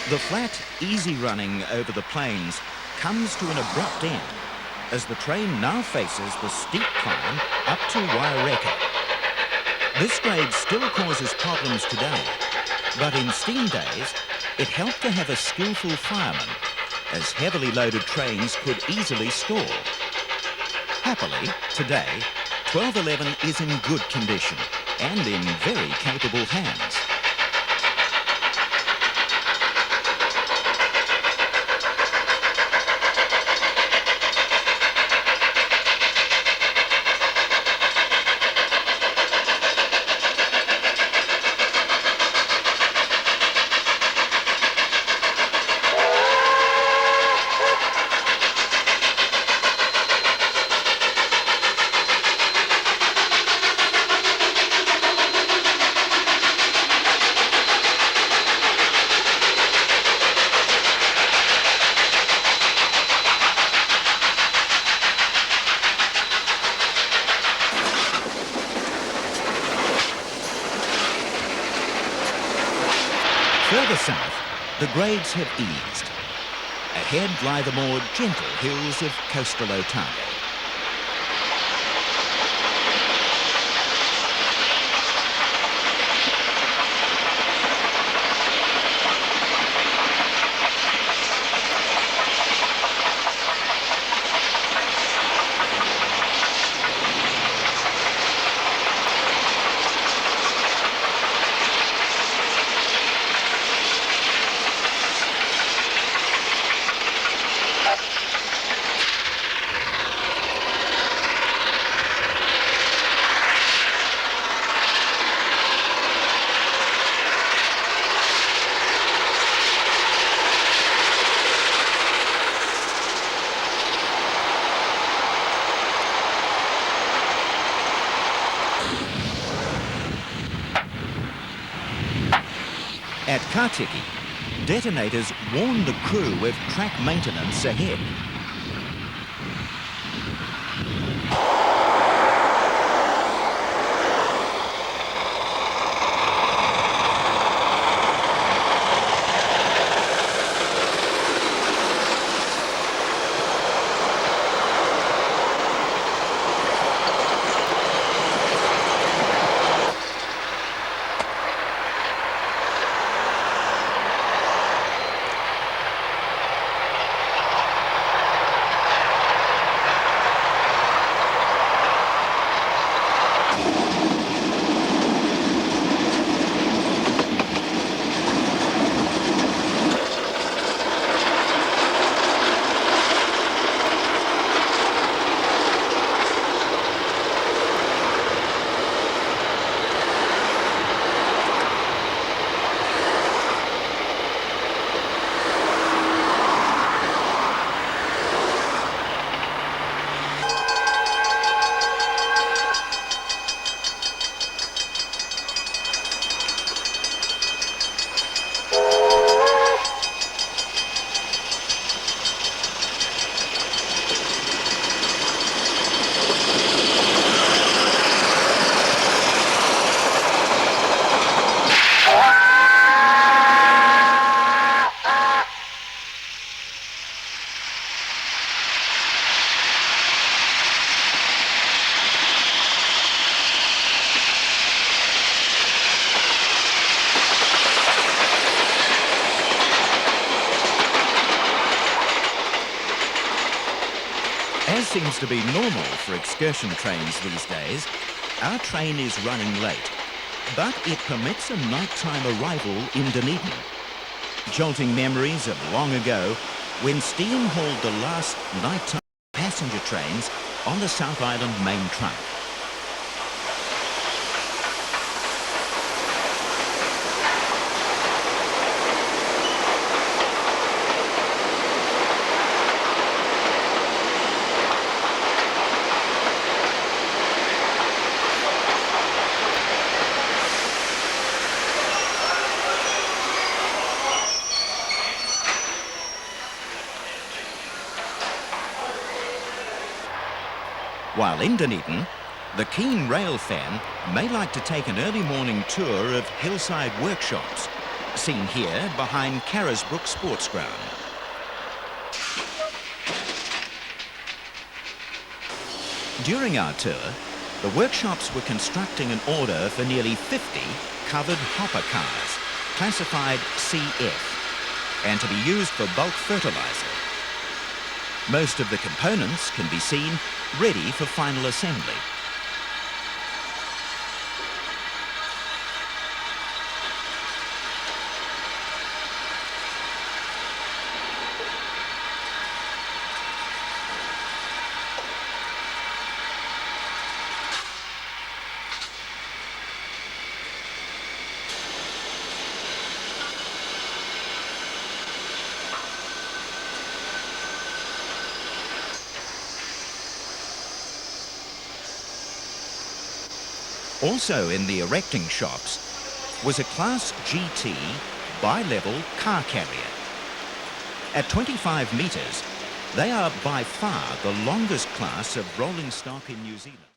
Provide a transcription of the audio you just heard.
The flat, easy running over the plains comes to an abrupt end as the train now faces the steep climb up to Waireka. This grade still causes problems today, but in steam days, it helped to have a skillful fireman, as heavily loaded trains could easily stall. Happily, today, 1211 is in good condition and in very capable hands. Further south, the grades have eased. Ahead lie the more gentle hills of coastal Otago. At Katiki, detonators warn the crew of track maintenance ahead. As seems to be normal for excursion trains these days, our train is running late, but it permits a nighttime arrival in Dunedin. Jolting memories of long ago when steam hauled the last nighttime passenger trains on the South Island main trunk. While in Dunedin, the keen rail fan may like to take an early morning tour of Hillside workshops, seen here behind Carisbrook Sports Ground. During our tour, the workshops were constructing an order for nearly 50 covered hopper cars, classified CF, and to be used for bulk fertiliser. Most of the components can be seen ready for final assembly. Also in the erecting shops was a Class GT bi-level car carrier. At 25 metres, they are by far the longest class of rolling stock in New Zealand.